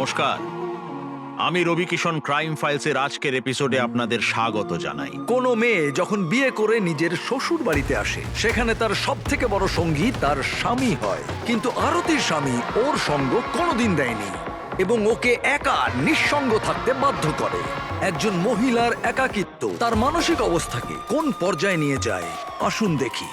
নমস্কার, আমি রবি কিষণ ক্রাইম ফাইলসের আজকের এপিসোডে আপনাদের স্বাগত জানাই। কোনো মেয়ে যখন বিয়ে করে নিজের শ্বশুর বাড়িতে আসে, সেখানে তার সব থেকে বড় সঙ্গী তার স্বামী হয়। কিন্তু আরতির স্বামী ওর সঙ্গ কোনোদিন দেয়নি এবং ওকে একা নিঃসঙ্গ থাকতে বাধ্য করে। একজন মহিলার একাকিত্ব তার মানসিক অবস্থাকে কোন পর্যায়ে নিয়ে যায়, আসুন দেখি।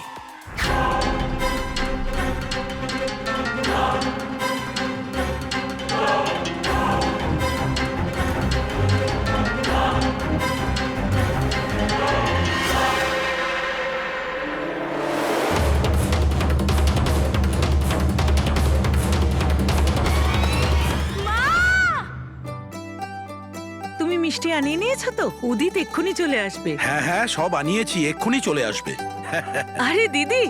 তুমি মিষ্টি আনিয়ে নিয়েছো তো? উদিত এক্ষুনি চলে আসবে। হ্যাঁ হ্যাঁ, সব আনিয়েছি, এক্ষুনি চলে আসবে। আরে দিদি,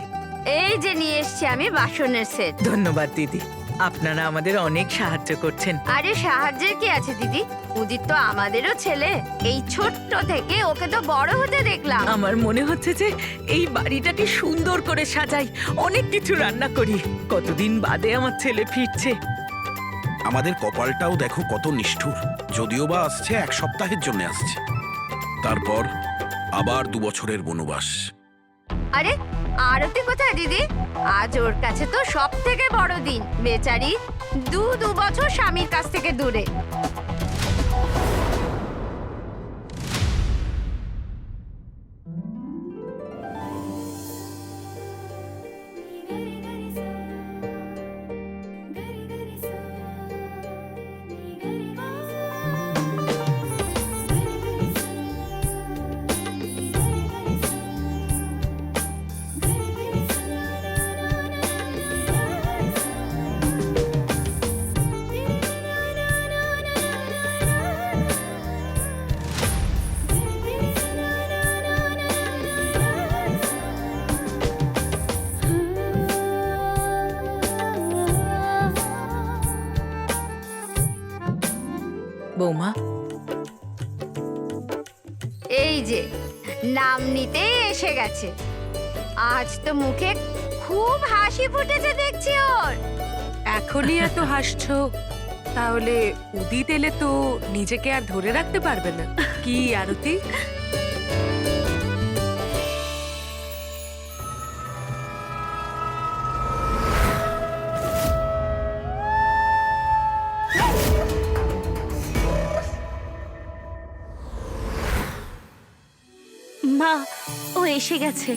এই যে নিয়ে এসছি আমি বাসনের সেট। ধন্যবাদ দিদি, আপনারা আমাদের অনেক সাহায্য করছেন। আরে সাহায্যের কি আছে দিদি, উদিত তো আমাদেরও ছেলে। এই ছোট্ট থেকে ওকে তো বড় হতে দেখলাম। আমার মনে হচ্ছে যে এই বাড়িটাকে সুন্দর করে সাজাই, অনেক কিছু রান্না করি। কতদিন বাদে আমার ছেলে ফিরছে। আমাদের কপালটাও দেখো কত নিষ্ঠুর, যদিও বা আসছে 1 সপ্তাহের জন্য আসছে, তারপর আবার 2 বছরের বনবাস। আরে আরতি কোথায় দিদি? আজ ওর কাছে তো সব থেকে বড় দিন। বেচারি দু বছর স্বামীর কাছ থেকে দূরে। বৌমা, এই যে নাম নিতে এসে গেছে। আজ তো মুখে খুব হাসি ফুটেছে দেখছি ওর। এখনই এত হাসছো, তাহলে উদিত এলে তো নিজেকে আর ধরে রাখতে পারবে না। কি আরতি? মা, ও এসে গেছে।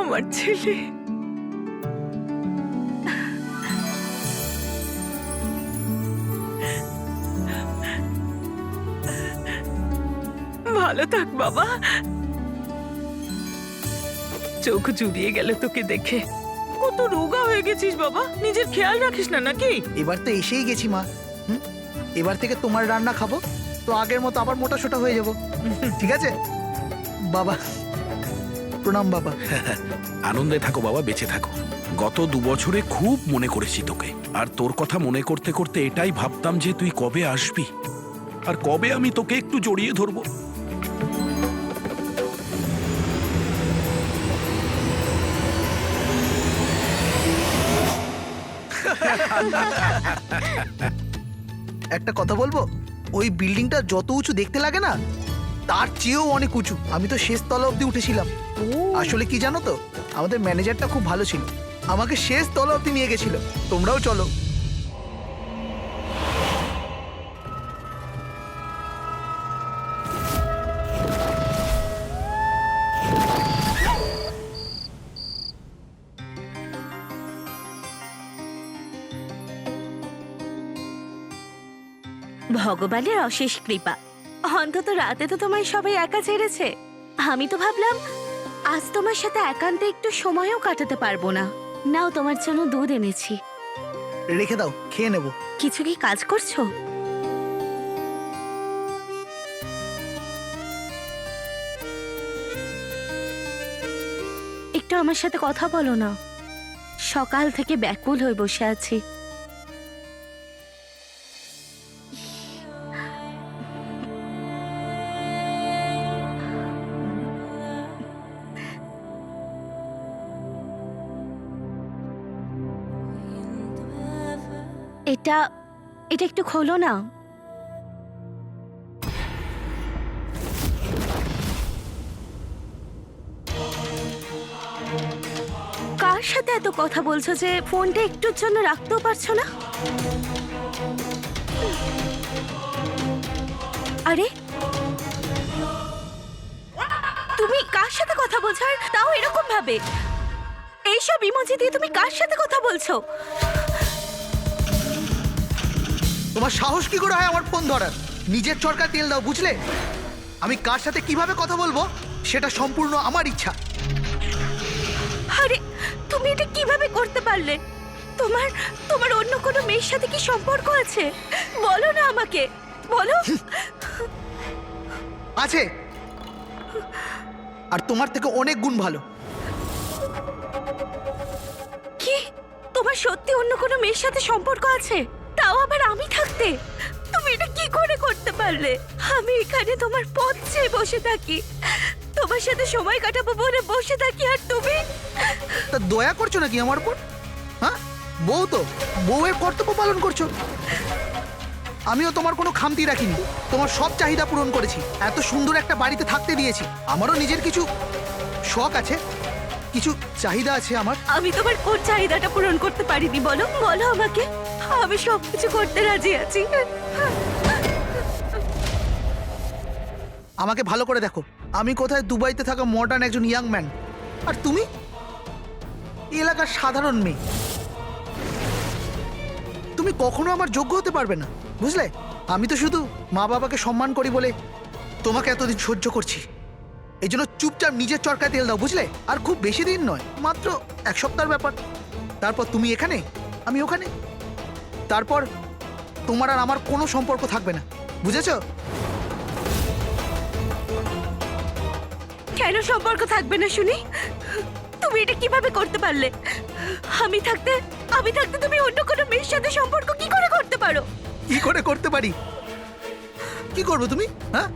আমার ছেলে। ভালো থাক বাবা। চোখ জুড়িয়ে গেল তোকে দেখে। কত রোগা হয়ে গেছিস বাবা, নিজের খেয়াল রাখিস না নাকি? এবার তো এসেই গেছি মা। এবার থেকে তোমার রান্না খাবো তো আগের মতো আবার মোটা সোটা হয়ে যাব, ঠিক আছে? বাবা প্রণাম বাবা। আনন্দে থাকো বাবা, বেঁচে থাকো। গত 2 বছরে খুব মনে করেছি তোকে, আর তোর কথা মনে করতে করতে এটাই ভাবতাম যে তুই কবে আসবি আর কবে আমি তোকে একটু জড়িয়ে ধরবো। একটা কথা বলবো, ওই বিল্ডিংটা যত উঁচু দেখতে লাগে না, তার চেয়েও অনেক উঁচু। আমি তো শেষ তলা অব্দি উঠেছিলাম। আসলে কি জানো তো, আমাদের ম্যানেজারটা খুব ভালো ছিল, আমাকে শেষ তলা অব্দি নিয়ে গেছিল। তোমরাও চলো। ভগবানের অশেষ কৃপা, অন্তত রাতে তো তোমায় সবাই একা ছেড়েছে। আমি তো ভাবলাম আজ তোমার সাথে একান্তে একটু সময়ও কাটাতে পারবো না। নাও, তোমার জন্য দুধ এনেছি। রেখে দাও, খেয়ে নেবো। কিছু কি কাজ করছো? একটু আমার সাথে কথা বলো না। সকাল থেকে ব্যাকুল হয়ে বসে আছি। এটা এটা একটু খোলো না। কার সাথে এত কথা বলছো যে ফোনটা একটুর জন্য রাখতেও পারছো না? আরে তুমি কার সাথে কথা বলছো, আর তাও এরকম ভাবে? এইসব ইমোজি দিয়ে তুমি কার সাথে কথা বলছো? তোমার সাহস কি করে হয় আমার ফোন ধরার? নিজের চরকা তেল দাও, বুঝলে? আমি কার সাথে কিভাবে কথা বলবো সেটা সম্পূর্ণ আমার ইচ্ছা। আরে তুমি এটা কিভাবে করতে পারলে? তোমার তোমার অন্য কোনো মেয়ের সাথে কি সম্পর্ক আছে? বলো না আমাকে, বলো। আছে, আর তোমার থেকে অনেক গুণ ভালো। কি? তোমার সত্যি অন্য কোনো মেয়ের সাথে সম্পর্ক আছে? তাও আবার আমি থাকতে? তুমি এটা কি করে করতে পারলে? আমি এখানে তোমার পথ চেয়ে বসে থাকি, তোমার সাথে সময় কাটাবো বলে বসে থাকি, আর তুমি? তা দয়া করছো নাকি আমার উপর? হ্যাঁ, বউ তো, বউয়ের কর্তব্য পালন করছো। আমিও তোমার কোনো খামতি রাখিনি, তোমার সব চাহিদা পূরণ করেছি, এত সুন্দর একটা বাড়িতে থাকতে দিয়েছি। আমারও নিজের কিছু শখ আছে, কিছু চাহিদা আছে আমার। আমি তোমার কোন চাহিদাটা পূরণ করতে পারিনি বলো? বলো আমাকে, আমি সব কিছু করতে রাজি আছি। আমাকে ভালো করে দেখো, আমি কোথায় দুবাইতে থাকা মডার্ন একজন ইয়াং ম্যান, আর তুমি এলাকার সাধারণ মেয়ে। তুমি কখনো আমার যোগ্য হতে পারবে না, বুঝলে? আমি তো শুধু মা বাবাকে সম্মান করি বলে তোমাকে এতদিন সহ্য করছি। এই জন্য চুপচাপ নিজের চরকায় তেল দাও, বুঝলে? আর খুব বেশি দিন নয়, মাত্র 1 সপ্তাহের ব্যাপার। তারপর তুমি এখানে, আমি ওখানে, তারপর তোমার আর আমার কোনো সম্পর্ক থাকবে না, বুঝেছো? কেন সম্পর্ক থাকবে না শুনি? তুমি এটা কিভাবে করতে পারলে? আমি থাকতে তুমি অন্য কোনো মেয়ের সাথে সম্পর্ক কি করে করতে পারো? কি করে করতে পারি? কি করবে তুমি? হ্যাঁ,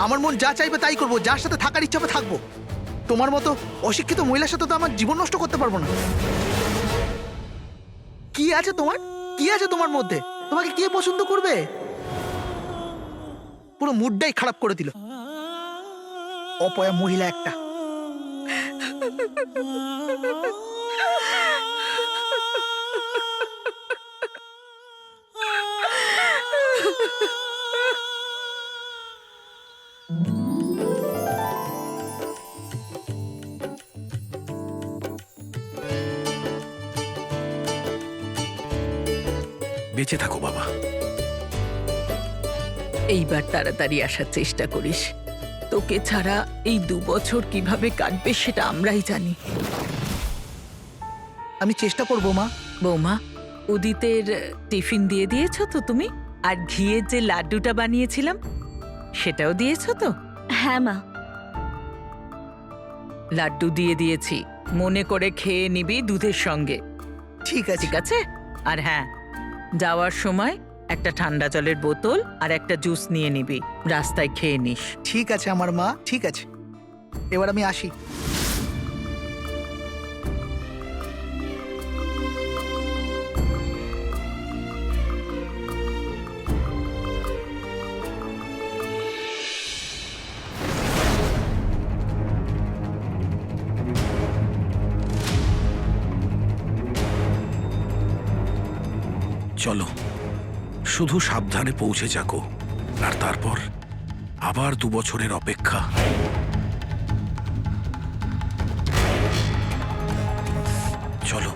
আমার মন যা চাইবে তাই করবো, যার সাথে থাকার ইচ্ছা হবে থাকবো। তোমার মতো অশিক্ষিত মহিলার সাথে তো আমার জীবন নষ্ট করতে পারবো না। কি আছে তোমার, কি আছে তোমার মধ্যে? তোমাকে কে পছন্দ করবে? পুরো মুডটাই খারাপ করে দিল, অপয়া মহিলা একটা। বেঁচে থাকো বাবা। এইবার তাড়াতাড়ি আসার চেষ্টা করিস। তোকে ছাড়া এই 2 বছর কিভাবে কাটবে সেটা আমরাই জানি। আমি চেষ্টা করবো মা। বৌমা, উদিতের টিফিন দিয়ে দিয়েছো তো তুমি? আর ঘিয়ের যে লাড্ডুটা বানিয়েছিলাম সেটাও দিয়েছো তো? হ্যাঁ মা। লাড্ডু দিয়ে দিয়েছি, মনে করে খেয়ে নিবি দুধের সঙ্গে, ঠিক আছে। ঠিক আছে? আর হ্যাঁ, যাওয়ার সময় একটা ঠান্ডা জলের বোতল আর একটা জুস নিয়ে নিবি, রাস্তায় খেয়ে নিস। ঠিক আছে আমার মা, ঠিক আছে। এবার আমি আসি। চলো, শুধু সাবধানে পৌঁছে যাকো, আর তারপর আবার 2 বছরের অপেক্ষা। চলো।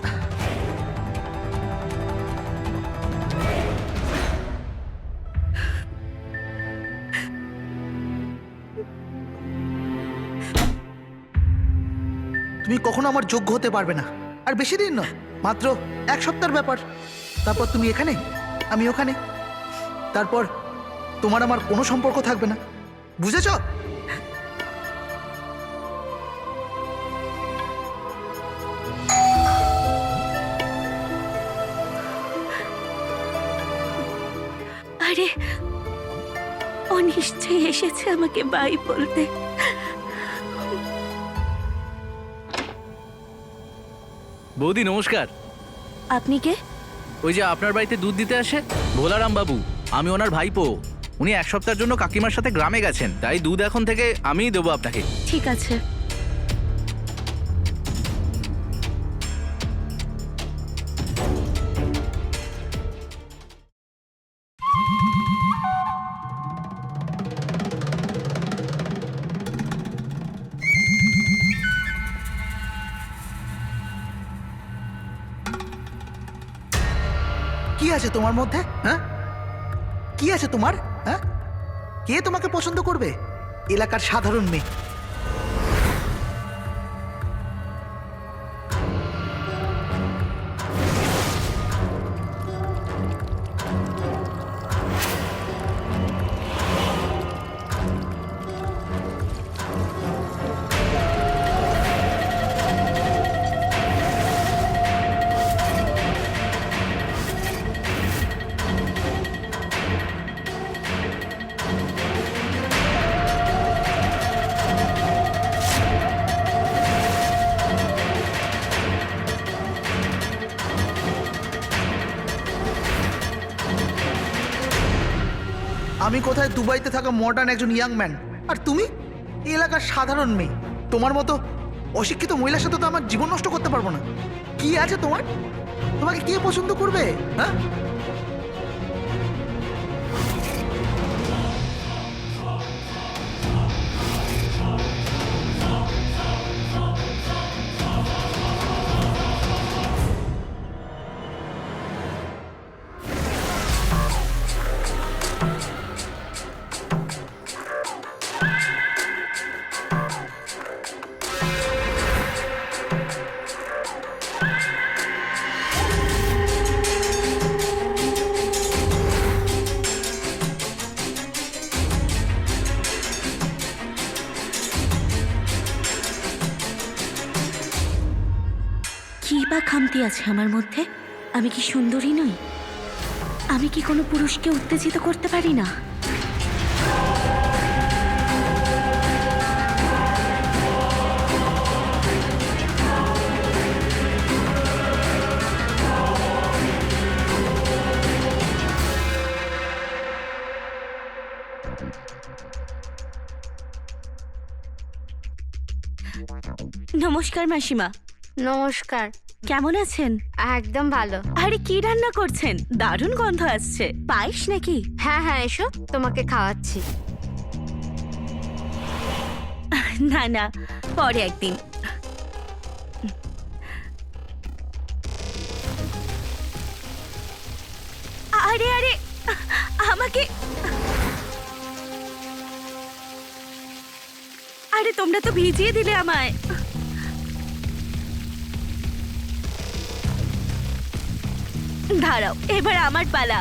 তুমি কখনো আমার যোগ্য হতে পারবে না, আর বেশি দিন নয়, মাত্র 1 সপ্তাহের ব্যাপার। তারপর তুমি এখানে, আমি ওখানে, তারপর তোমার আমার কোনো সম্পর্ক থাকবে না, বুঝেছো? আরে ও নিশ্চয়ই এসেছে আমাকে বাই বলতে। বৌদি নমস্কার। আপনি কে? ওই যে আপনার বাড়িতে দুধ দিতে আসে ভোলারাম বাবু, আমি ওনার ভাইপো। উনি 1 সপ্তাহের জন্য কাকিমার সাথে গ্রামে গেছেন, তাই দুধ এখন থেকে আমিই দেবো আপনাকে। ঠিক আছে। কি আছে তোমার মধ্যে? হ্যাঁ, কি আছে তোমার? হ্যাঁ, কে তোমাকে পছন্দ করবে? এলাকার সাধারণ মেয়ে। আমি কোথায় দুবাইতে থাকা মডার্ন একজন ইয়াং ম্যান, আর তুমি এই এলাকার সাধারণ মেয়ে। তোমার মতো অশিক্ষিত মহিলার সাথে তো আমার জীবন নষ্ট করতে পারবো না। কি আছে তোমার? তোমাকে কে পছন্দ করবে? হ্যাঁ, কি বা খামতি আছে আমার মধ্যে? আমি কি সুন্দরী নই? আমি কি কোনো পুরুষকে উত্তেজিত করতে পারি না? নমস্কার মাসিমা। নমস্কার। কেমন আছেন? একদম ভালো। আরে কি রান্না করছেন? দারুণ গন্ধ আসছে। পায়েস নাকি? হ্যাঁ হ্যাঁ, এসো, তোমাকে খাওয়াচ্ছি। না না, পরে একদিন। আরে আরে, আমাকে, আরে তোমরা তো ভিজিয়ে দিলে আমায়। দাঁড়াও, এবার আমার পালা।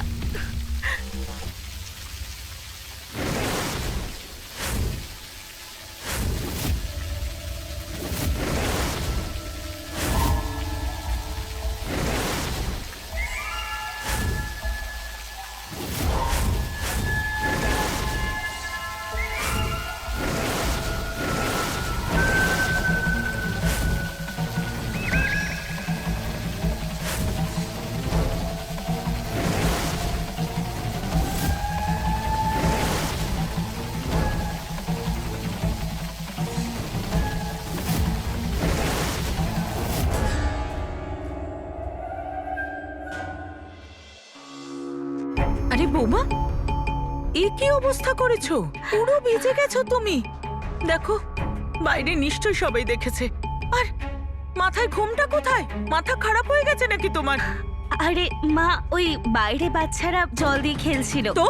আরে বৌমা, এ কি অবস্থা করেছো? পুরো ভিজে গেছো তুমি। দেখো, বাইরে নিশ্চয়ই সবাই দেখেছে। আর মাথায় ঘুমটা কোথায়? মাথা খারাপ হয়ে গেছে নাকি তোমার? আরে মা, ওই বাইরে বাচ্চারা জল দিয়ে খেলছিল। তো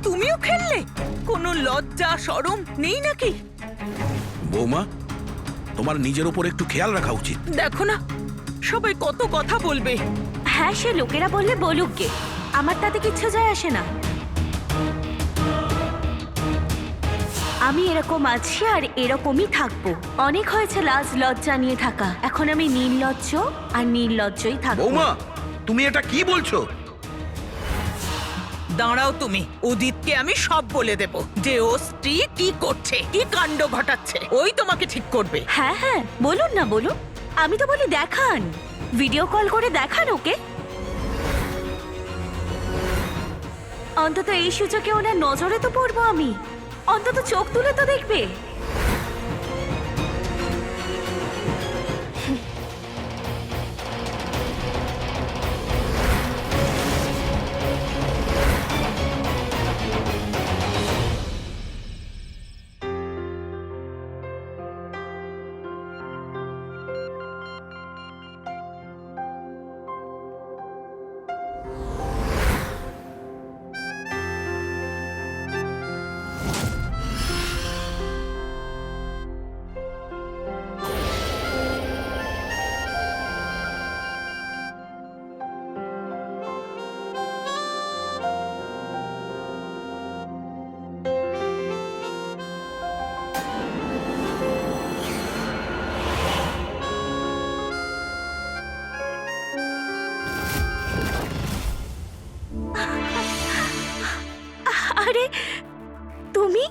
তুমিও খেললে? কোনো লজ্জা শরম নেই নাকি? বৌমা, তোমার নিজের উপর একটু খেয়াল রাখা উচিত। দেখো না, সবাই কত কথা বলবে। হ্যাঁ, সে লোকেরা বললে বলুক গে, আমার তাতে কিচ্ছু যায় আসে না। আমি এরকম আছি আর এরকমই থাকবো। অনেক হয়েছে লাজ লজ্জা নিয়ে থাকা, এখন আমি নির্লজ্জ আর নির্লজ্জই থাকবো। বৌমা, তুমি এটা কি বলছো? দাঁড়াও তুমি, উদিতকে আমি সব বলে দেব যে ও স্ত্রী কি করছে, কি কাণ্ড ঘটাচ্ছে। ওই তোমাকে ঠিক করবে। হ্যাঁ হ্যাঁ, বলুন না বলুন। আমি তো বলি দেখান, ভিডিও কল করে দেখান ওকে। অন্তত এই সুযোগে ওনার নজরে তো পড়বো আমি। অন্তত চোখ তুলে তো দেখবে। আরে তুমি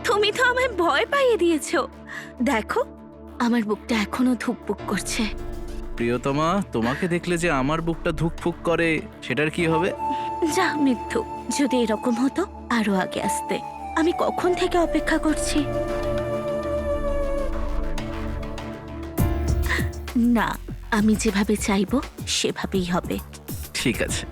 তুমি তো আমায় ভয় পাইয়ে দিয়েছো। দেখো আমার বুকটা এখনো ধুকপুক করছে। প্রিয়তমা, তোমাকে দেখলে যে আমার বুকটা ধুকফুক করে সেটার কি হবে? যা মিথ্যু, যদি এরকম হতো আরো আগে আসতে। আমি কখন থেকে অপেক্ষা করছি। না, আমি যেভাবে চাইবো সেভাবেই হবে। ঠিক আছে।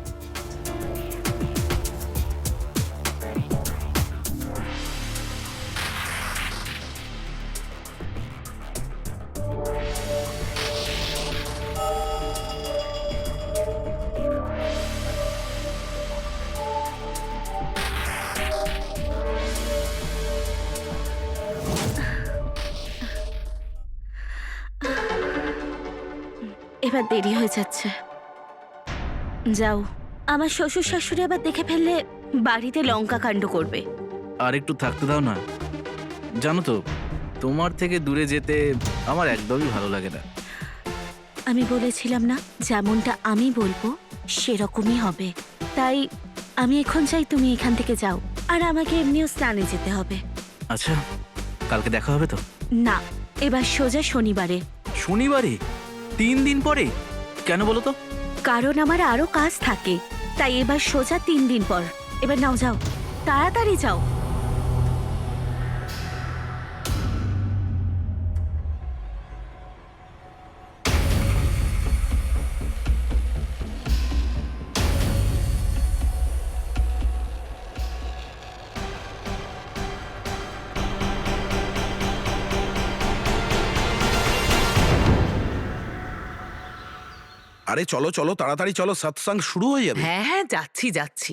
এবার দেরি হয়ে যাচ্ছে। যাও, আমার শ্বশুর শাশুড়ি আবার দেখে ফেললে বাড়িতে লঙ্কা কাণ্ড করবে। আর একটু থাকতে দাও না। জানো তো, তোমার থেকে দূরে যেতে আমার একদমই ভালো লাগে না। আমি বলেছিলাম না, যেমনটা আমি বলবো সেরকমই হবে। তাই আমি এখন চাই তুমি এখান থেকে যাও। আর আমাকে এমনিও স্নানে যেতে হবে। আচ্ছা, কালকে দেখা হবে তো? না, এবার সোজা শনিবারে। শনিবারে? 3 দিন পরে? কেন বলো তো? কারণ আমার আরো কাজ থাকে, তাই এবার সোজা 3 দিন পর। এবার নাও, যাও, তাড়াতাড়ি যাও। আরে চলো চলো, তাড়াতাড়ি চলো, সৎসঙ্গ শুরু হয়ে যাবে। হ্যাঁ হ্যাঁ, যাচ্ছি যাচ্ছি।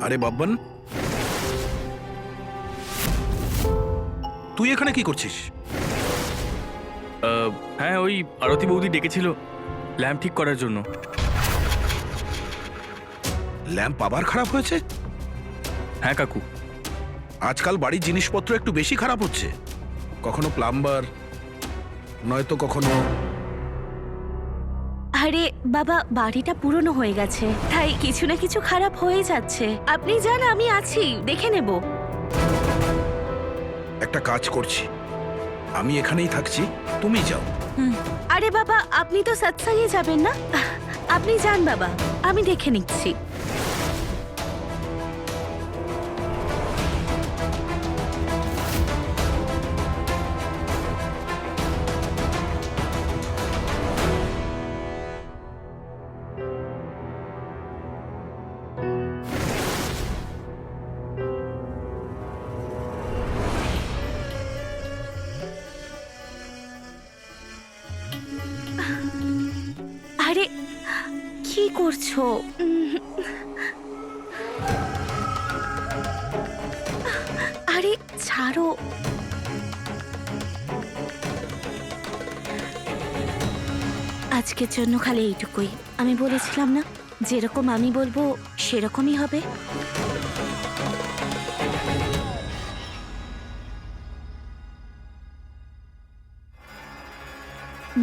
আরে বাব্বান, তুই এখানে কি করছিস? হ্যাঁ, ওই আরতি বৌদি ডেকেছিল ল্যাম্প ঠিক করার জন্য। ল্যাম্প আবার খারাপ হয়েছে? হ্যাঁ কাকু। আজকাল বাড়ির জিনিসপত্র একটু বেশি খারাপ হচ্ছে। কখনো প্লাম্বার, নয়তো কখনো। আরে বাবা, বাড়িটা পুরনো হয়ে গেছে, তাই কিছু না কিছু খারাপ হয়ে যাচ্ছে। আপনি যান, আমি আছি, দেখে নেব। একটা কাজ করছি, আমি এখানেই থাকছি, তুমি যাও। আরে বাবা, আপনি তো সৎসঙ্গে যাবেন না? আপনি যান বাবা, আমি দেখে নিচ্ছি। আরে কি করছো? আরে ছাড়ো। আজকের জন্য খালি এইটুকুই। আমি বলেছিলাম না, যেরকম আমি বলবো সেরকমই হবে।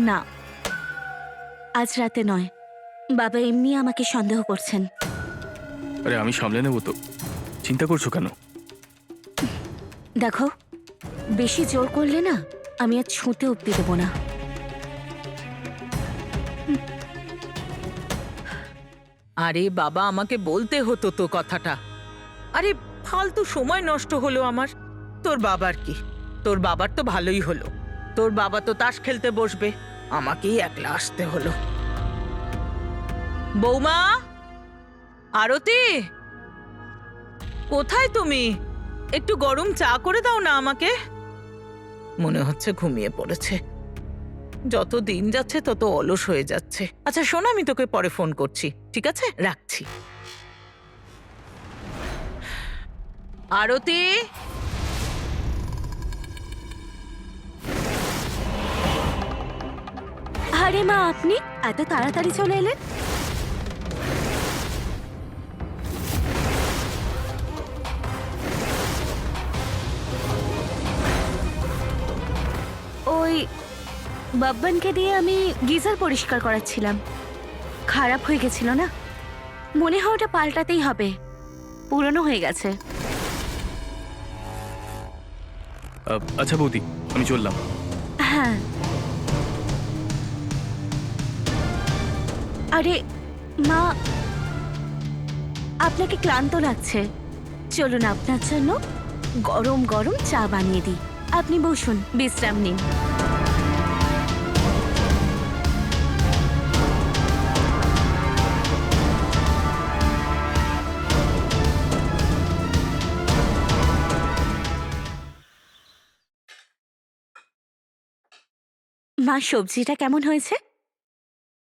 না, আজ রাতে নয়। বাবা এমনি আমাকে সন্দেহ করছেন। আরে আমি সামলে নেবো তো, চিন্তা করছো কেন? দেখো, বেশি জোর করলে না আমি আর ছুঁতে অব্দি দেবো না। আরে বাবা, আমাকে বলতে হতো তো কথাটা। আরে ফালতু সময় নষ্ট হলো আমার। তোর বাবার কি? তোর বাবার তো ভালোই হলো। তোর বাবা তো তাস খেলতে বসবে, আমাকেই একলা আসতে হলো। বৌমা, আরতি, কোথায় তুমি? একটু গরম চা করে দাও না আমাকে। মনে হচ্ছে ঘুমিয়ে পড়েছে। যত দিন যাচ্ছে তত অলস হয়ে যাচ্ছে। আচ্ছা শোন, আমি তোকে পরে ফোন করছি, ঠিক আছে? রাখছি। আরতি, আরে মা, আপনি এত তাড়াতাড়ি চলে এলেন? ওই বাব্বানকে দিয়ে আমি গিজার পরিষ্কার করাচ্ছিলাম। খারাপ হয়ে গেছিল না, মনে হয় ওটা পাল্টাতেই হবে, পুরনো হয়ে গেছে। আচ্ছা বৌদি, আমি চললাম। হ্যাঁ। আরে মা, আপনাকে ক্লান্ত লাগছে, চলুন আপনার জন্য গরম গরম চা বানিয়ে দিই। আপনি বসুন, বিশ্রাম নিন। মা, সবজিটা কেমন হয়েছে?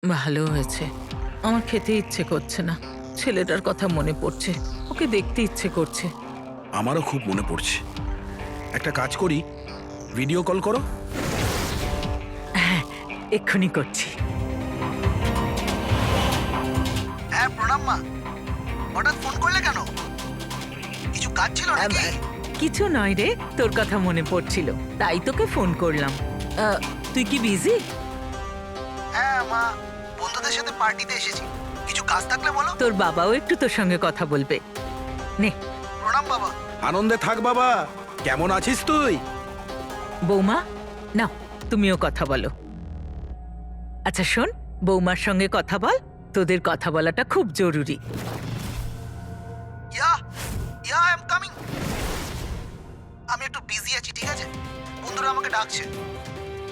ভালো হয়েছে। আমার খেতে ইচ্ছে করছে না। ছেলেটার কথা মনে পড়ছে, ওকে দেখতে ইচ্ছে করছে। আমারও খুব মনে পড়ছে। একটা কাজ করি, ভিডিও কল করো। এক্ষুনি করছি। হ্যাঁ, প্রণাম মা। হঠাৎ ফোন করলে কেন? কিছু কাজ ছিল নাকি? কিছু নয় রে, তোর কথা মনে পড়ছিল, তাই তোকে ফোন করলাম। তুই কি বিজি? হ্যাঁ মা, বন্ধুদের সাথে পার্টিতে এসেছি। কিছু কাজ থাকলে বলো। তোর বাবাও একটু তোর সঙ্গে কথা বলবে। নে। প্রণাম বাবা। আনন্দে থাক বাবা। কেমন আছিস তুই? বৌমা, নাও তুমিও কথা বলো। আচ্ছা শোন, বৌমার সঙ্গে কথা বল, তোদের কথা বলাটা খুব জরুরি। ইয়া ইয়া, আই এম কামিং। আমি একটু বিজি আছি, ঠিক আছে? বন্ধুরা আমাকে ডাকছে।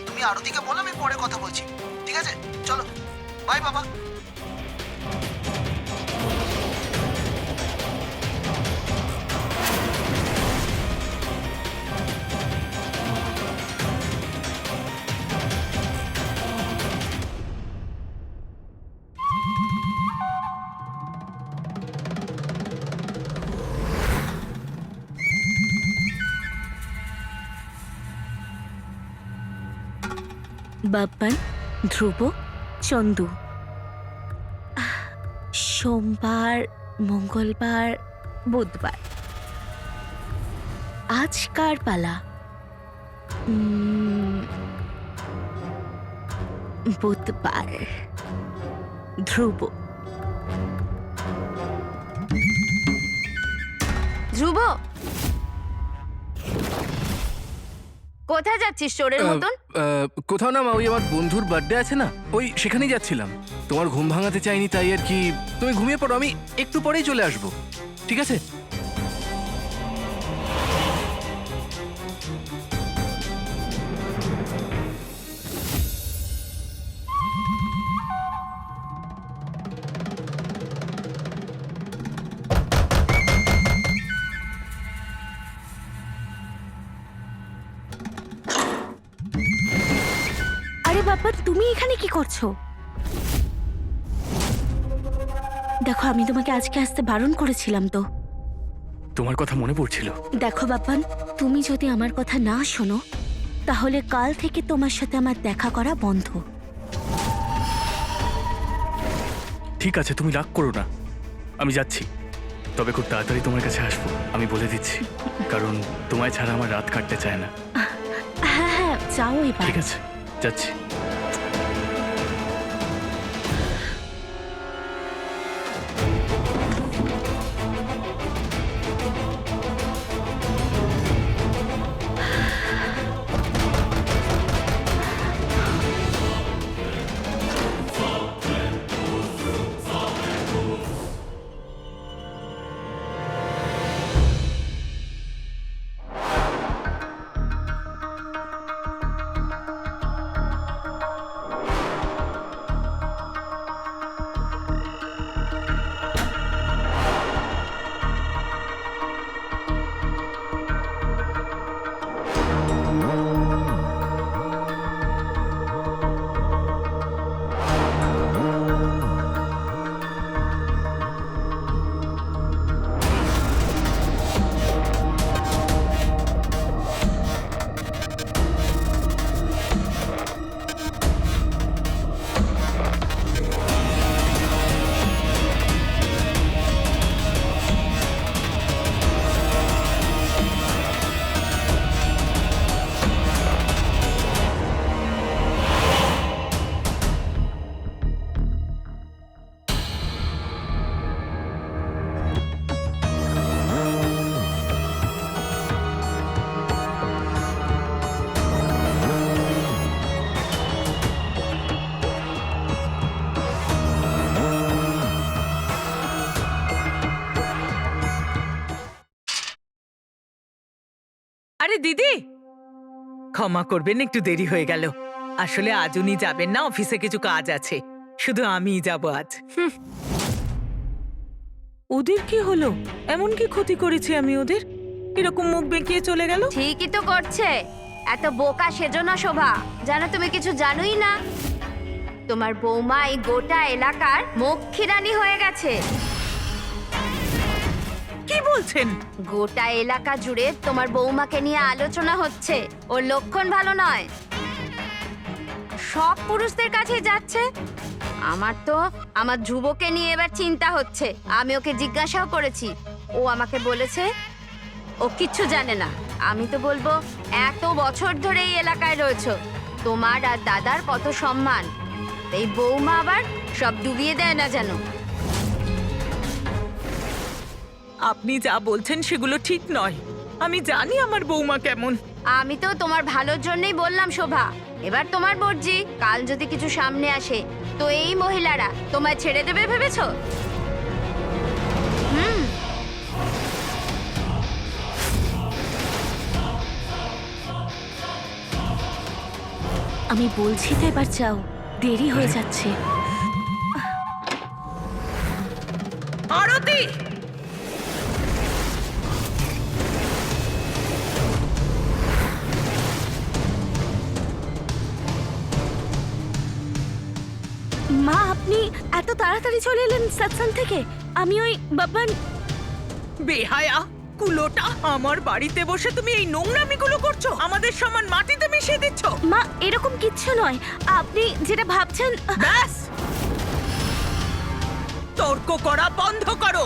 তুমি আরতিকে বলো আমি পরে কথা বলছি, ঠিক আছে? চলো, বাই বাবা। বাব্বান, ধ্রুব, চন্দু। সোমবার, মঙ্গলবার, বুধবার। আজ কার পালা? বুধবার। ধ্রুব। ধ্রুব, কোথায় যাচ্ছিস চোরের মতন? কোথাও না মা, ওই আমার বন্ধুর বার্থডে আছে না, ওই সেখানেই যাচ্ছিলাম। তোমার ঘুম ভাঙাতে চাইনি, তাই আর কি। তুমি ঘুমিয়ে পড়ো, আমি একটু পরেই চলে আসবো, ঠিক আছে? আরে বাবা, তুমি এখানে কি করছো? দেখো, আমি তোমাকে আজকে আসতে বারণ করেছিলাম তো। তোমার কথা মনে পড়ছিল। দেখো বাপ্পান, তুমি যদি আমার কথা না শোনো তাহলে কাল থেকে তোমার সাথে আমার দেখা করা বন্ধ। ঠিক আছে, তুমি রাগ করো না, আমি যাচ্ছি। তবে খুব তাড়াতাড়ি তোমার কাছে আসবো, আমি বলে দিচ্ছি, কারণ তোমায় ছাড়া আমার রাত কাটতে চায় না। হ্যাঁ হ্যাঁ, যাও এবার। ঠিক আছে, যাচ্ছি। আরে দিদি, ক্ষমা করবেন, একটু দেরি হয়ে গেল। আসলে আজ উনি যাবেন না, অফিসে কিছু কাজ আছে, শুধু আমিই যাব আজ। ওদের কি হলো? এমন কি ক্ষতি করেছি আমি ওদের, এরকম মুখ বেঁকিয়ে চলে গেল? ঠিকই তো করছে। এত বোকা সেজো না শোভা, জানো তুমি কিছু জানোই না। তোমার বৌমা এই গোটা এলাকার মক্ষী রানী হয়ে গেছে। কি বলছেন? গোটা এলাকা জুড়ে তোমার বৌমাকে নিয়ে আলোচনা হচ্ছে। ওর লক্ষণ ভালো নয়, সব পুরুষদের কাছে যাচ্ছে। আমার ধ্রুবকে নিয়ে এবার চিন্তা হচ্ছে। আমি ওকে জিজ্ঞাসাও করেছি, ও আমাকে বলেছে ও কিচ্ছু জানে না। আমি তো বলবো, এত বছর ধরে এই এলাকায় রয়েছো, তোমার আর দাদার কত সম্মান, এই বৌমা আবার সব ডুবিয়ে দেয় না যেন। আপনি যা বলছেন সেগুলো ঠিক নয়। আমি জানি আমার বৌমা কেমন। আমি তো তোমার ভালোর জন্যই বললাম শোভা। এবার তোমার মর্জি, কাল যদি কিছু সামনে আসে তো এই মহিলারা তোমায় ছেড়ে দেবে ভেবেছো? আমি বলছি তো, এবার যাও, দেরি হয়ে যাচ্ছে। আরতি, মা, আপনি এত তাড়াতাড়ি চলে এলেন সৎসঙ্গ থেকে? আমি ওই বাবান। বেহায়া কুলোটা, আমার বাড়িতে বসে তুমি এই নোংরামিগুলো করছো, আমাদের সমান মাটিতে মিশিয়ে দিচ্ছ। মা, এরকম কিচ্ছু নয়, আপনি যেটা ভাবছেন। ব্যাস, তর্ক করা বন্ধ করো,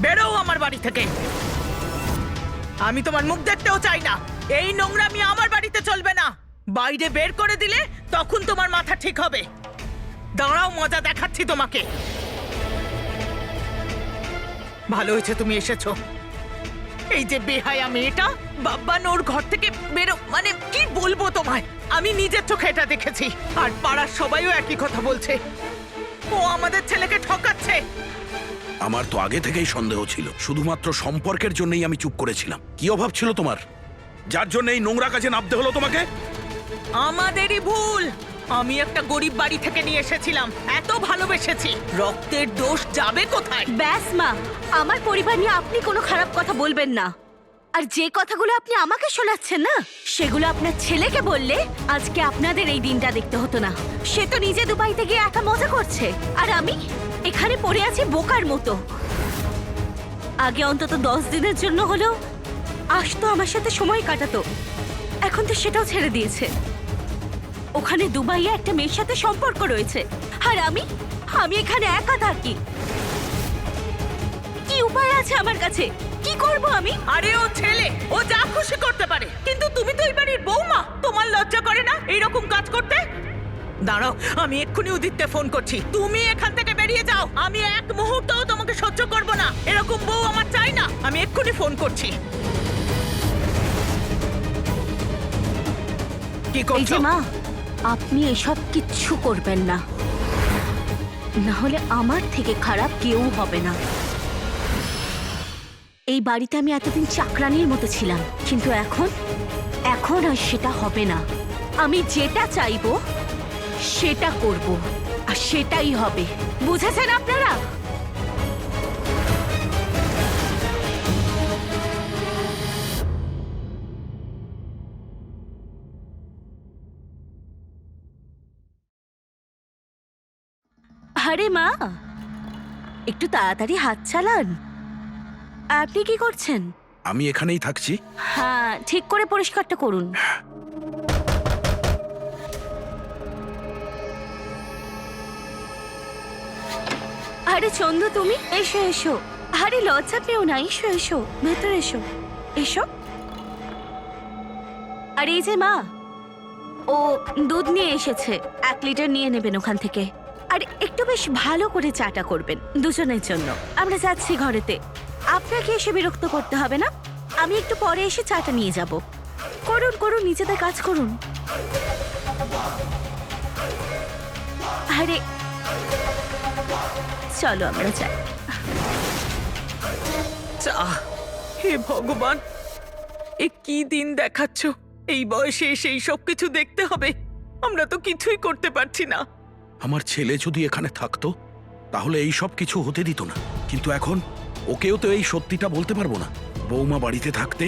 বেরো আমার বাড়ি থেকে। আমি তোমার মুখ দেখতেও চাই না। এই নোংরামি আমার বাড়িতে চলবে না। বাইরে বের করে দিলে তখন তোমার মাথা ঠিক হবে। দাঁড়াও, মজা দেখাচ্ছি তোমাকে। ভালো হয়েছে তুমি এসেছো। এই যে বেহায়া মেয়েটা, বাব্বান ওর ঘর থেকে বেরো, মানে কি বলবো তোমায়, আমি নিজের চোখে এটা দেখেছি। আর পাড়ার সবাইও একই কথা বলছে, ও আমাদের ছেলেকে ঠকাচ্ছে। আমার তো আগে থেকেই সন্দেহ ছিল, শুধুমাত্র সম্পর্কের জন্যই আমি চুপ করেছিলাম। কি অভাব ছিল তোমার, যার জন্য এই নোংরা কাজে নামতে হলো তোমাকে? আমাদেরই ভুল। আমি একটা গরিব বাড়ি থেকে নিয়ে এসেছিলাম, এত ভালোবেসেছি, রক্তের দোষ যাবে কোথায়? ব্যাস মা, আমার পরিবার নিয়ে আপনি কোনো খারাপ কথা বলবেন না। আর যে কথাগুলো আপনি আমাকে শোনাচ্ছেন না, সেগুলো আপনার ছেলেকে বললে আজকে আপনাদের এই দিনটা দেখতে হতো না। সে তো নিজে দুবাইতে গিয়ে একা মজা করছে, আর আমি এখানে পড়ে আছি বোকার মতো। আগে অন্তত 10 দিনের জন্য হলেও আসতো, আমার সাথে সময় কাটাতো। এখন তো সেটাও ছেড়ে দিয়েছে। ওখানে দুবাইয়ে একটা মেয়ের সাথে সম্পর্ক রয়েছে, আর আমি এখানে একা থাকি। কি উপায় আছে আমার কাছে? কি করব আমি? আরে ও ছেলে, ও যা খুশি করতে পারে, কিন্তু তুমি তো এই বাড়ির বৌমা, তোমার লজ্জা করে না এইরকম কাজ করতে? দাঁড়াও, আমি এক্ষুনি উদিতকে ফোন করছি। তুমি এখান থেকে বেরিয়ে যাও, আমি এক মুহূর্তও তোমাকে সহ্য করব না। এরকম বউ আমার চাই না। আমি এক্ষুনি ফোন করছি। কি এই করছো? যে মা, আপনি এসব কিচ্ছু করবেন না, না হলে আমার থেকে খারাপ কেউ হবে না। এই বাড়িতে আমি এতদিন চাকরানির মতো ছিলাম, কিন্তু এখন আর সেটা হবে না। আমি যেটা চাইবো সেটা করব, আর সেটাই হবে। বুঝেছেন আপনারা? আরে মা, একটু তাড়াতাড়ি হাত চালান। আপনি কি করছেন? আমি এখানেই থাকছি। হ্যাঁ, ঠিক করে পরিষ্কারটা করুন। আরে চন্দ্র, তুমি এসো এসো। আরে লজ্জা পেও না, এসো এসো, ভেতরে এসো, এসো। আর এই যে মা, ও দুধ নিয়ে এসেছে, 1 লিটার নিয়ে নেবেন ওখান থেকে। আর একটু বেশ ভালো করে চাটা করবেন দুজনের জন্য। আমরা যাচ্ছি ঘরেতে, আপনাকে এসে বিরক্ত করতে হবে না। আমি একটু পরে এসে চাটা নিয়ে যাব। করুন করুন, নিজেদের কাজ করুন। আরে চলো আমরা যাই। চা, হে ভগবান, এ কি দিন দেখাচ্ছ? এই বয়সে এসে এই সব কিছু দেখতে হবে? আমরা তো কিছুই করতে পারছি না। আমার ছেলে যদি এখানে থাকতো তাহলে এই সব কিছু হতে দিত না, কিন্তু এখন ওকেও তো এই সত্যিটা বলতে পারবো না। বৌমা বাড়িতে থাকতে,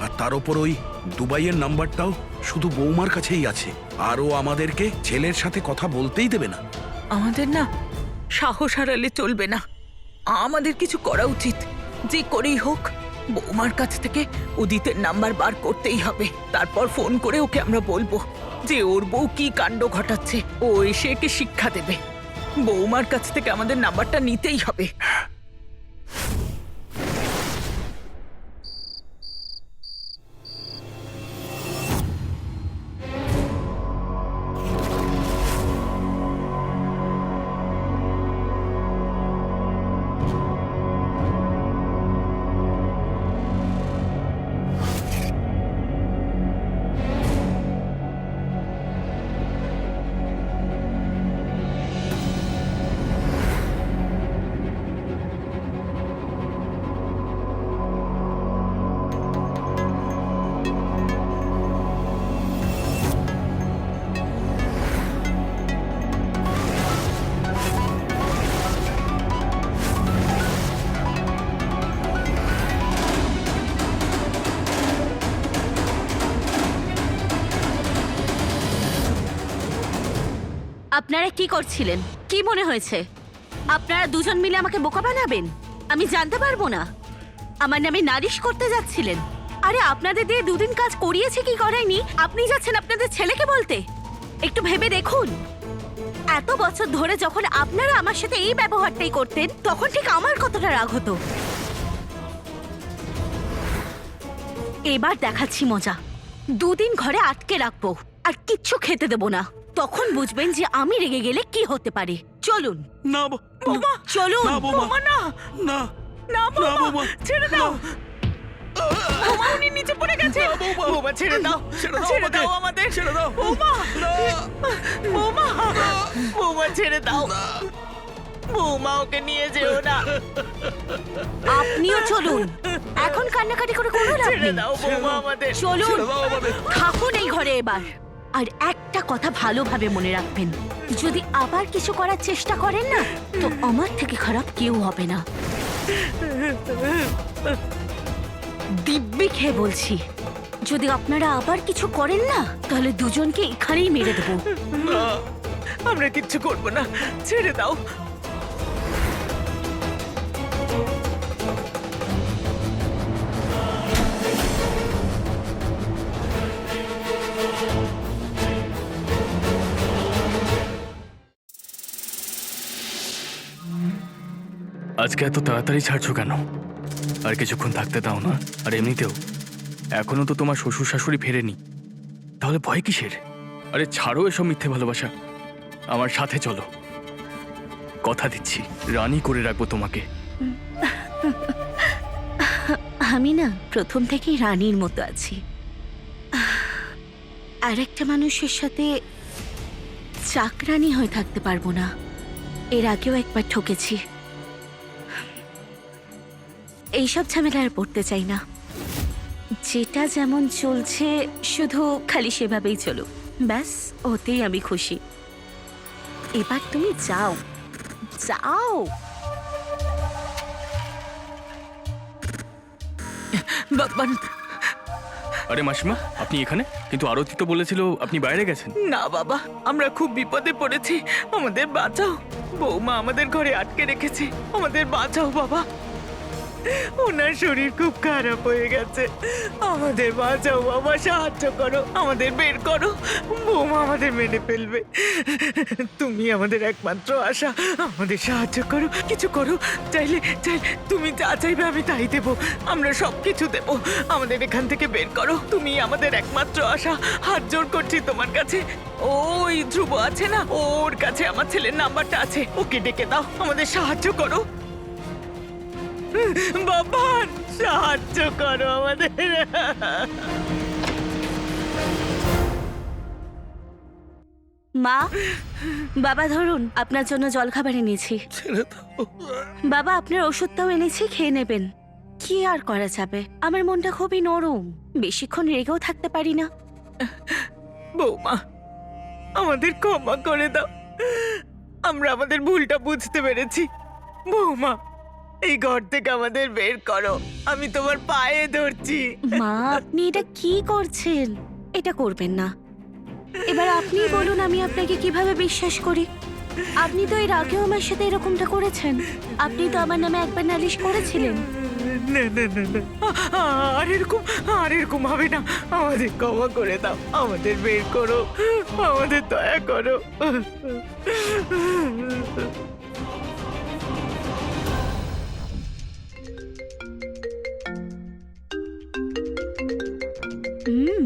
আর তার ওপর ওই দুবাইয়ের নাম্বারটাও শুধু বৌমার কাছেই আছে, আর ও আমাদেরকে ছেলের সাথে কথা বলতেই দেবে না। আমাদের না সাহস হারালে চলবে না। আমাদের কিছু করা উচিত। যে করেই হোক বৌমার কাছ থেকে উদিতের নাম্বার বার করতেই হবে। তারপর ফোন করে ওকে আমরা বলবো যে ওর বউ কি কাণ্ড ঘটাচ্ছে। ও এসে একে শিক্ষা দেবে। বৌমার কাছ থেকে আমাদের নাম্বারটা নিতেই হবে। আপনারা কি করছিলেন? কি মনে হয়েছে আপনারা দুজন মিলে আমাকে বোকা বানাবেন? আমি জানতে পারবো না? আমার নামে নালিশ করতে যাচ্ছিলেন? আরে আপনাদের দিয়ে দুদিন কাজ করিয়েছে কি করায়নি আপনি যাচ্ছেন আপনাদের ছেলেকে বলতে? একটু ভেবে দেখুন, এত বছর ধরে যখন আপনারা আমার সাথে এই ব্যবহারটাই করতেন তখন ঠিক আমার কতটা রাগ হতো। এবার দেখাচ্ছি মজা। দুদিন ঘরে আটকে রাখবো আর কিচ্ছু খেতে দেবো না। তখন বুঝবেন যে আমি রেগে গেলে কি হতে পারে। চলুন। না বৌমা চলুন। না বৌমা, বৌমা না না না না বৌমা বৌমা, ছেড়ে দাও। বৌমা উনি নিচে পড়ে গেছে। বৌমা ছেড়ে দাও, ছেড়ে দাও আমাদের, ছেড়ে দাও। বৌমা বৌমা বৌমা ছেড়ে দাও। বৌমা ওকে নিয়ে যেও না। আপনিও চলুন। এখন কান্নাকাটি করে কোনো লাভ ছেড়ে নেই। দাও বৌমা আমাদের। চলুন, দাও আমাদের। থাকুন এই ঘরে এবার। আর একটা কথা ভালোভাবে মনে রাখবেন, যদি আবার কিছু করার চেষ্টা করেন না তো আমার থেকে খারাপ কেউ হবে না। দিব্যি খেয়ে বলছি, যদি আপনারা আবার কিছু করেন না তাহলে দুজনকে এখানেই মেরে দেবো। আমরা কিচ্ছু করবো না, ছেড়ে দাও। আজকে এত তাড়াতাড়ি ছাড়ছো কেন? আর কিছুক্ষণ থাকতে দাও না। আর এমনিতেও এখনো তো তোমার শ্বশুর শাশুড়ি ফেরেনি, তাহলে ভয় কিসের? আরে ছাড়ো এসব মিথ্যে ভালোবাসা, আমার সাথে চলো। কথা দিচ্ছি রানী করে রাখবো তোমাকে। আমি না প্রথম থেকেই রানীর মতো আছি। আর একটা মানুষের সাথে চাকরানি হয়ে থাকতে পারবো না। এর আগেও একবার ঠকেছি। এইসব ঝামেলা আর পড়তে চাই না। যেটা যেমন চলছে শুধু খালি সেভাবেই চলুক, ব্যাস ওতেই আমি খুশি। এবার তুমি যাও যাও। বাবা আরে মাসিমা, আপনি এখানে? কিন্তু আরতি তো বলেছিল আপনি বাইরে গেছেন। না বাবা, আমরা খুব বিপদে পড়েছি, আমাদের বাঁচাও। বৌমা আমাদের ঘরে আটকে রেখেছে, আমাদের বাঁচাও বাবা। ওনার শরীর খুব খারাপ হয়ে গেছে, আমাদের বাঁচাও বাবা, সাহায্য করো, আমাদের বের করো। বৌমা আমাদের মেনে ফেলবে। তুমি আমাদের একমাত্র আশা, আমাদের সাহায্য করো, কিছু করো। চাইলে তুমি যা চাইবে আমি তাই দেবো, আমরা সব কিছু দেবো। আমাদের এখান থেকে বের করো, তুমি আমাদের একমাত্র আশা। হাত জোর করছি তোমার কাছে। ওই ধ্রুব আছে না, ওর কাছে আমার ছেলের নাম্বারটা আছে, ওকে ডেকে দাও, আমাদের সাহায্য করো। বাবা সাহায্য করো আমাদের। মা, বাবা ধরুন আপনার জন্য জলখাবার এনেছি। বাবা আপনার ওষুধটাও এনেছি, খেয়ে নেবেন। কি আর করা যাবে, আমার মনটা খুবই নরম, বেশিক্ষণ রেগেও থাকতে পারি না। বৌমা, আমাদের ক্ষমা করে দাও, আমরা আমাদের ভুলটা বুঝতে পেরেছি। বৌমা, এই ঘর থেকে আমাদের বের করো, আমি তোমার পায়ে ধরছি। মা, আপনি এটা কি করছেন? এটা করবেন না। এবার আপনি বলুন আমি আপনাকে কিভাবে বিশ্বাস করি? আপনি তো এর আগেও আমার সাথে এরকমটা করেছেন। আপনি তো আমার নামে একবার নালিশ করেছিলেন। না না না না, আর এরকম হবে না। আমাদের ক্ষমা করে দাও, আমাদের বের করো, আমাদের দয়া করো। হুম,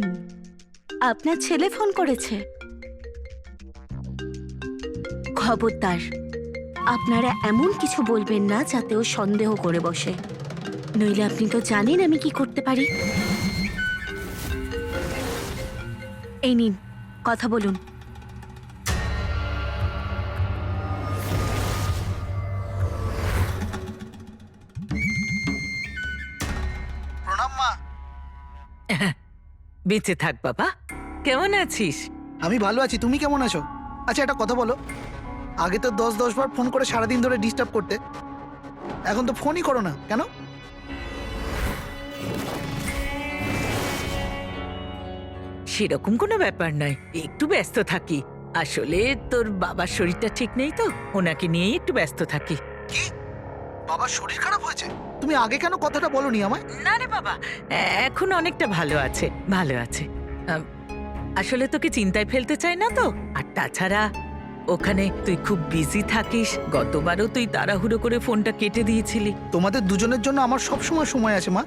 আপনার ছেলে ফোন করেছে? খবরদার, আপনারা এমন কিছু বলবেন না যাতে ও সন্দেহ করে বসে, নইলে আপনি তো জানেন আমি কি করতে পারি। এই নিন, কথা বলুন। প্রণাম মা। বেঁচে থাক বাবা, কেমন আছিস? আমি ভালো আছি, তুমি কেমন আছো? আচ্ছা একটা কথা বলো, আগে তো 10 বার ফোন করে সারাদিন ধরে ডিস্টার্ব করতে, এখন তো ফোনই করো না কেন? সেরকম কোনো ব্যাপার নয়, একটু ব্যস্ত থাকি। আসলে তোর বাবার শরীরটা ঠিক নেই তো, ওনাকে নিয়েই একটু ব্যস্ত থাকি। কি, বাবার শরীর খারাপ হয়েছে? তুমি আগে কেন কথাটা বলনি আমায়? না রে বাবা, এখন অনেকটা ভালো আছে, ভালো আছে। আসলে তোকে চিন্তায় ফেলতে চাই না তো, আর তাছাড়া ওখানে তুই খুব বিজি থাকিস, গতবারও তুই তাড়াহুড়ো করে ফোনটা কেটে দিয়েছিলি। তোমাদের দুজনের জন্য আমার সব সময় আছে মা।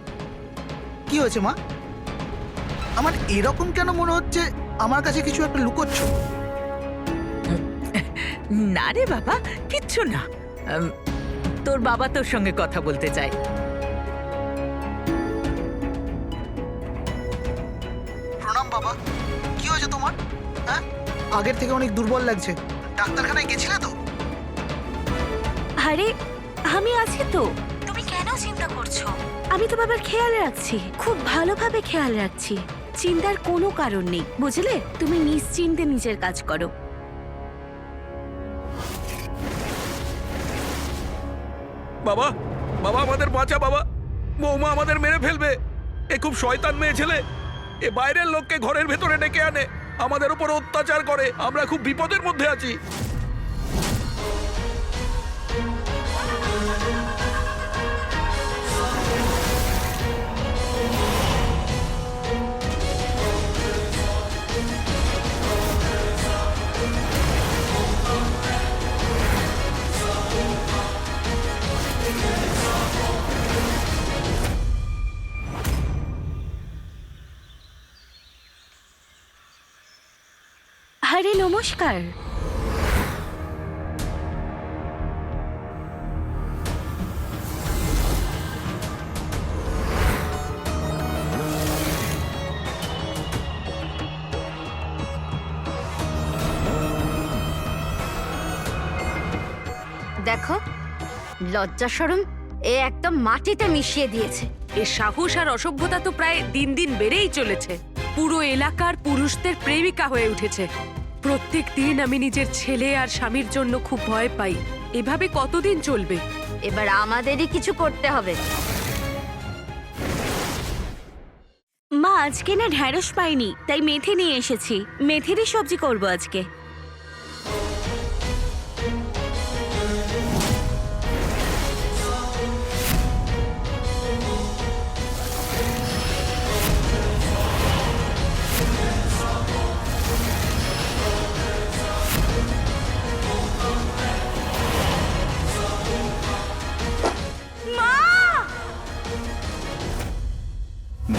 কি হয়েছে মা? আমার এরকম কেন মনে হচ্ছে আমার কাছে কিছু একটা লুকোচ্ছ? না রে বাবা, কিচ্ছু না। তোর বাবা তোর সঙ্গে কথা বলতে চায়। প্রণাম বাবা, কি হয়েছে তোমার? হ্যাঁ, আগের থেকে অনেক দুর্বল লাগছে, ডাক্তারখানায় গেছিলে তো? আরে আমি আছি তো, তুমি কেন চিন্তা করছো? আমি তো বাবার খেয়াল রাখছি, খুব ভালোভাবে খেয়াল রাখছি, চিন্তার কোনো কারণ নেই, বুঝলে? তুমি নিশ্চিন্তে নিজের কাজ করো। বাবা, বাবা আমাদের বাঁচা বাবা, বৌমা আমাদের মেরে ফেলবে। এ খুব শয়তান মেয়ে ছেলে, এ বাইরের লোককে ঘরের ভেতরে ডেকে আনে, আমাদের উপর অত্যাচার করে, আমরা খুব বিপদের মধ্যে আছি। আরে নমস্কার। দেখো, লজ্জা শরম এ একদম মাটিতে মিশিয়ে দিয়েছে। এর সাহস আর অসভ্যতা তো প্রায় দিন দিন বেড়েই চলেছে। পুরো এলাকার পুরুষদের প্রেমিকা হয়ে উঠেছে। প্রত্যেক দিন আমি নিজের ছেলে আর স্বামীর জন্য খুব ভয় পাই। এভাবে কতদিন চলবে? এবার আমাদেরই কিছু করতে হবে। মা, আজকে না ঢ্যাঁড়স পাইনি, তাই মেথি নিয়ে এসেছি, মেথিরই সবজি করব আজকে।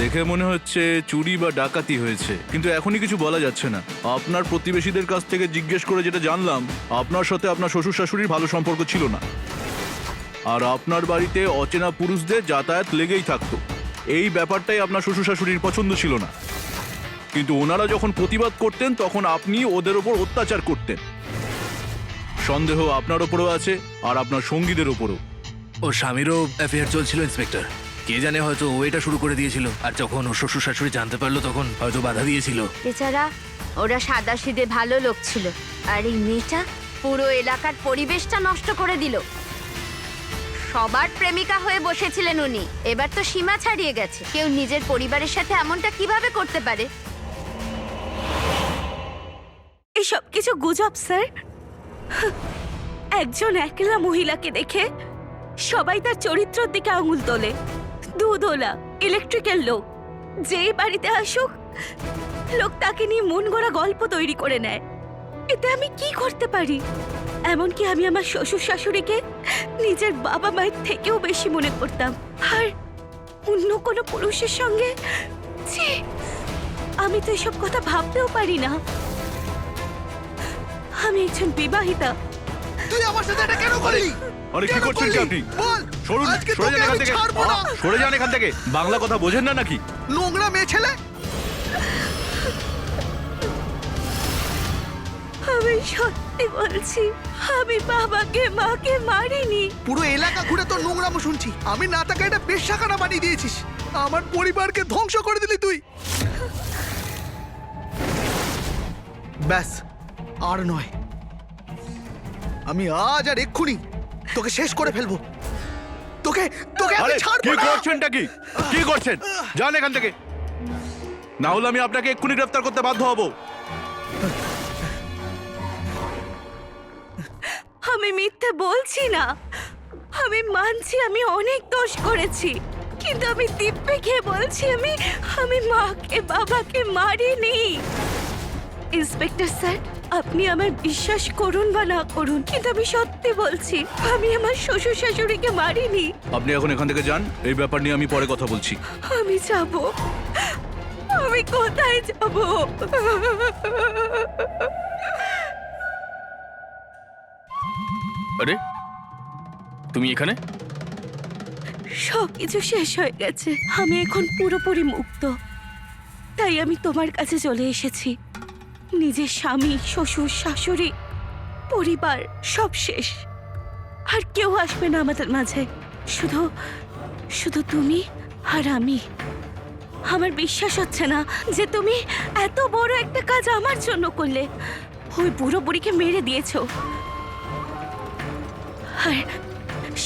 দেখে মনে হচ্ছে চুরি বা ডাকাতি হয়েছে, কিন্তু এখনই কিছু বলা যাচ্ছে না। আপনার প্রতিবেশীদের কাছ থেকে জিজ্ঞেস করে যেটা জানলাম, আপনার সাথে আপনার শ্বশুর শাশুড়ির ভালো সম্পর্ক ছিল না, আর আপনার বাড়িতে অচেনা পুরুষদের যাতায়াত লেগেই থাকতো। এই ব্যাপারটাই আপনার শ্বশুর শাশুড়ির পছন্দ ছিল না, কিন্তু ওনারা যখন প্রতিবাদ করতেন তখন আপনি ওদের ওপর অত্যাচার করতেন। সন্দেহ আপনার ওপরও আছে আর আপনার সঙ্গীদের ওপরও। ওর স্বামীরও অ্যাফেয়ার চলছিল ইন্সপেক্টর। কে জানে, হয়তো ও এটা শুরু করে দিয়েছিল, আর যখন ওর শ্বশুর শাশুড়ি জানতে পারলো তখন হয়তো বাধা দিয়েছিল। বেচারা, ওরা সাদাসিধে ভালো লোক ছিল, আর এই মেয়েটা পুরো এলাকার পরিবেশটা নষ্ট করে দিল। সবার প্রেমিকা হয়ে বসেছিলেন উনি, এবার তো সীমা ছাড়িয়ে গেছে। কেউ নিজের পরিবারের সাথে এমনটা কিভাবে করতে পারে? এসব কিছু গুজব স্যার। একজন একলা মহিলাকে দেখে সবাই তার চরিত্রের দিকে আঙুল তোলে। দুধওয়ালা, ইলেকট্রিক্যাল লোক, যেই বাড়িতে আসুক লোক তাকে নিয়ে মন গড়া গল্প তৈরি করে নেয়। এতে আমি কি করতে পারি? এমনকি আমি আমার শ্বশুর শাশুড়িকে নিজের বাবা মায়ের থেকেও বেশি মনে করতাম, আর অন্য কোনো পুরুষের সঙ্গে ছি, আমি তো এসব কথা ভাবতেও পারি না। আমি একজন বিবাহিতা। তুই আমার সাথে এটা কেন করলি? আরে কি কেন করছেন কি করলি? আপনি? বল, সরুন, আজকে সরে তোকে যান এখান আমি থেকে। ছাড়বো না। সরে যান এখান থেকে। বাংলা কথা বোঝেন না নাকি? নোংরা মেয়ে ছেলে। আমি সত্যি বলছি, আমি বাবাকে মাকে মারিনি। পুরো এলাকা ঘুরে তোর নোংরামো শুনছি। আমি না তাকে এটা বেশ্যাখানা বানিয়ে দিয়েছিস। আমার পরিবারকে ধ্বংস করে দিলি তুই। ব্যাস, আর নয়। আমি আজ আর এক্ষুনি তোকে শেষ করে ফেলবো। তোকে তোকে আমি আরে ছাড়বো কি না। করছেনটা কি? কি করছেন? যান এখান থেকে, না হলে আমি আপনাকে এক্ষুনি গ্রেফতার করতে বাধ্য হব। আমি মিথ্যে বলছি না, আমি মানছি আমি অনেক দোষ করেছি, কিন্তু আমি দিব্যে খেয়ে বলছি আমি মাকে বাবাকে মারিনি। ইন্সপেক্টর স্যার, আপনি আমার বিশ্বাস করুন বা না করুন, কিন্তু আমি সত্যি বলছি, আমি আমার শ্বশুর শাশুড়িকে মারিনি। আপনি এখন এখান থেকে যান, এই ব্যাপার নিয়ে আমি পরে কথা বলছি। আমি যাব, আমি কোথায় যাব? আরে তুমি এখানে? সবকিছু শেষ হয়ে গেছে, আমি এখন পুরোপুরি মুক্ত। তাই আমি তোমার কাছে চলে এসেছি। নিজের স্বামী, শ্বশুর, শাশুড়ি, পরিবার সব শেষ, আর কেউ আসবে না আমাদের মাঝে। শুধু শুধু তুমি আর আমি। আমার বিশ্বাস হচ্ছে না যে তুমি এত বড় একটা কাজ আমার জন্য করলে। ওই বুড়ো বুড়িকে মেরে দিয়েছো, আর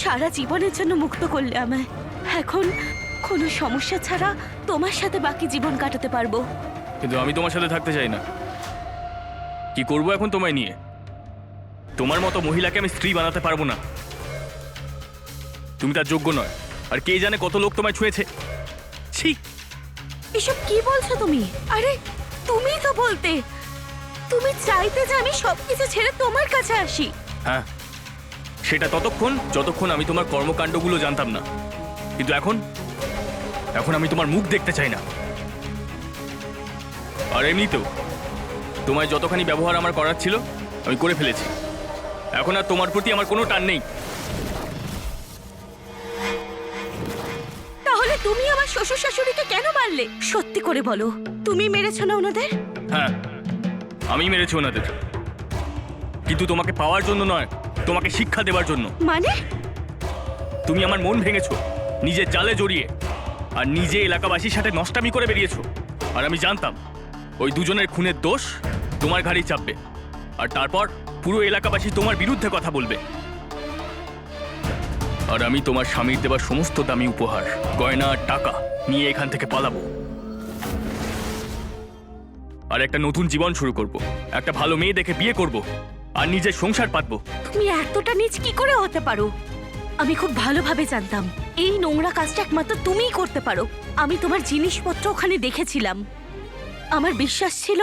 সারা জীবনের জন্য মুক্ত করলে আমায়। এখন কোনো সমস্যা ছাড়া তোমার সাথে বাকি জীবন কাটাতে পারবো। কিন্তু আমি তোমার সাথে থাকতে চাই না। কি করবো এখন তোমায় নিয়ে? তোমার মতো মহিলাকে আমি স্ত্রী বানাতে পারবো না। তুমি তার যোগ্য নয়, আর কে জানে কত লোক তোমায় ছুঁয়েছে। ছি! এসব কি বলছো তুমি? আরে তুমি তো বলতে, তুমি চাইতে যে আমি সবকিছু ছেড়ে তোমার কাছে আসি। হ্যাঁ, সেটা ততক্ষণ যতক্ষণ আমি তোমার কর্মকাণ্ডগুলো জানতাম না, কিন্তু এখন আমি তোমার মুখ দেখতে চাই না। আর এমনিতেও তোমায় যতখানি ব্যবহার আমার করার ছিল আমি করে ফেলেছি। এখন আর তোমার প্রতি আমার কোনো টান নেই। তাহলে তুমি আমার শ্বশুর শাশুড়িকে কেন মারলে? সত্যি করে বলো, তুমি মেরেছো না ওনাদের? হ্যাঁ, আমি মেরেছি ওনাদের, কিন্তু তোমাকে পাওয়ার জন্য নয়, তোমাকে শিক্ষা দেওয়ার জন্য। মানে? তুমি আমার মন ভেঙেছো নিজের জালে জড়িয়ে, আর নিজে এলাকাবাসীর সাথে নষ্টামি করে বেরিয়েছো। আর আমি জানতাম ওই দুজনের খুনের দোষ তোমার ঘাড়েই চাপবে, আর তারপর পুরো এলাকাবাসী তোমার বিরুদ্ধে কথা বলবে। আর আমি তোমার স্বামীর দেওয়া সমস্ত দামি উপহার, গয়না আর টাকা নিয়ে এখান থেকে পালাবো, আর একটা নতুন জীবন শুরু করব। একটা ভালো মেয়ে দেখে বিয়ে করব, আর নিজের সংসার পাতবো। তুমি এতটা নিচ কি করে হতে পারো? আমি খুব ভালোভাবে জানতাম এই নোংরা কাজটা একমাত্র তুমিই করতে পারো। আমি তোমার জিনিসপত্র ওখানে দেখেছিলাম। আমার বিশ্বাস ছিল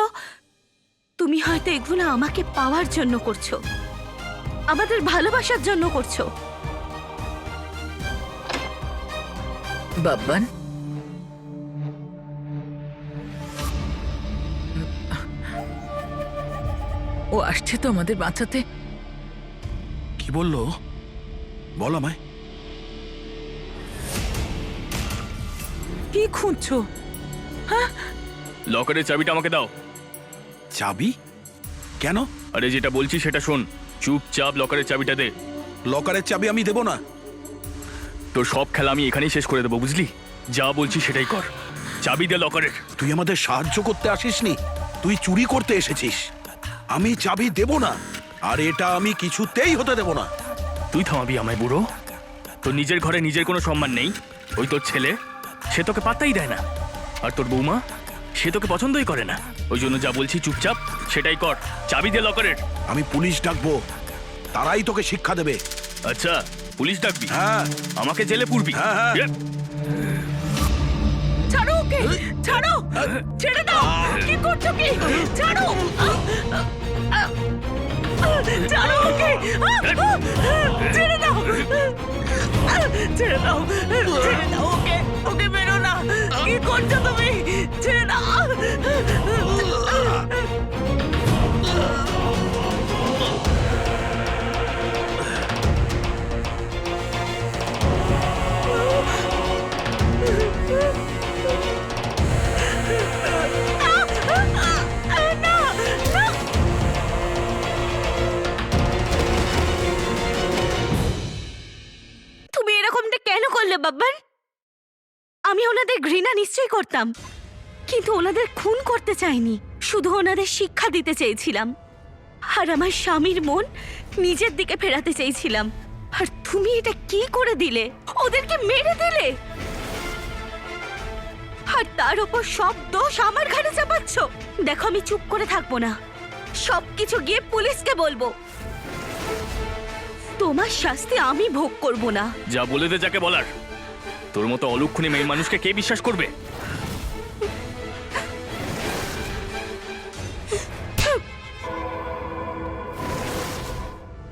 তুমি হয়তো এগুলো আমাকে পাওয়ার জন্য করছো, আমাদের ভালোবাসার জন্য করছো। বাব্বান, ও আসছে তো আমাদের বাঁচাতে। কি বললো? বল আমায়। কি খুঁজছো? লকারের চাবিটা আমাকে দাও। চাবি? কেন? আরে যেটা বলছি সেটা শোন, চুপচাপ লকারের চাবিটা দে। লকারের চাবি আমি দেব না। তোর সব খেলা আমি এখানেই শেষ করে দেবো, বুঝলি? যা বলছি সেটাই কর। চাবি দে লকারের। তুই আমাদের সাহায্য করতে আসিসনি, তুই চুরি করতে এসেছিস। আমি চাবি দেব না, আর এটা আমি কিছুতেই হতে দেব না। তুই থামাবি আমায় বুড়ো? তোর নিজের ঘরে নিজের কোনো সম্মান নেই। ওই তোর ছেলে, সে তোকে পাত্তাই দেয় না। আর তোর বৌমা, সে তোকে পছন্দই করে না। ওই জন্য যা বলছি চুপচাপ সেটাই কর। চাবি দে লকারের। আমি পুলিশ ডাকবো, তারাই তোকে শিক্ষা দেবে। আচ্ছা, পুলিশ ডাকবি? হ্যাঁ। আমাকে জেলে পুরবি? হ্যাঁ, হ্যাঁ। ইয়ে, ছাড়ো ওকে, ছাড়ো, ছেড়ে দাও। কি করছো কি? ছাড়ো, ছাড়ো ওকে, ছেড়ে দাও, ছেড়ে দাও, ছেড়ে দাও ওকে, ওকে বেরো না। কি করছো তুমি? ছেড়ে দাও। তুমি এরকমটা কেন করলে বাব্বান? আমি ওনাদের ঘৃণা নিশ্চয়ই করতাম, কিন্তু ওনাদের খুন করতে চাইনি, শুধু ওনাদের শিক্ষা দিতে চেয়েছিলাম। আর আমার স্বামীর মন নিজের দিকে ফেরাতে চেয়েছিলাম। আর তুমি এটা কি করে দিলে? ওদেরকে মেরে দিলে, আর তার উপর সব দোষ আমার ঘাড়ে চাপাচ্ছ। দেখো, আমি চুপ করে থাকবো না, সবকিছু গিয়ে পুলিশকে বলবো। তোমার শাস্তি আমি ভোগ করব না। যা বলে দে যাকে বলার। তোর মতো অলক্ষণী মেয়ে মানুষকে কে বিশ্বাস করবে?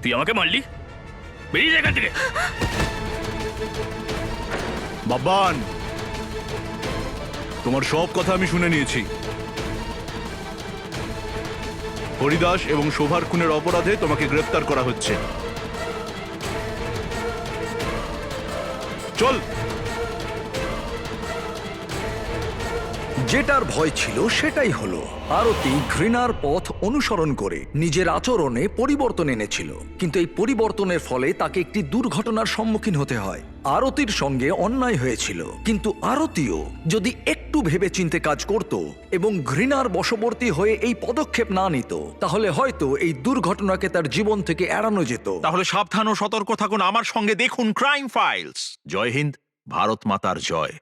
তুই আমাকে মারলি? বেরিয়ে যা এখান থেকে। বাব্বান, তোমার সব কথা আমি শুনে নিয়েছি। হরিদাস এবং শোভার খুনের অপরাধে তোমাকে গ্রেফতার করা হচ্ছে। চল। যেটার ভয় ছিল সেটাই হলো। আরতি ঘৃণার পথ অনুসরণ করে নিজের আচরণে পরিবর্তন এনেছিল, কিন্তু এই পরিবর্তনের ফলে তাকে একটি দুর্ঘটনার সম্মুখীন হতে হয়। আরতির সঙ্গে অন্যায় হয়েছিল, কিন্তু আরতিও যদি একটু ভেবেচিন্তে কাজ করত এবং ঘৃণার বশবর্তী হয়ে এই পদক্ষেপ না নিত, তাহলে হয়তো এই দুর্ঘটনাকে তার জীবন থেকে এড়ানো যেত। তাহলে সাবধান ও সতর্ক থাকুন। আমার সঙ্গে দেখুন ক্রাইম ফাইলস। জয় হিন্দ, ভারত মাতার জয়।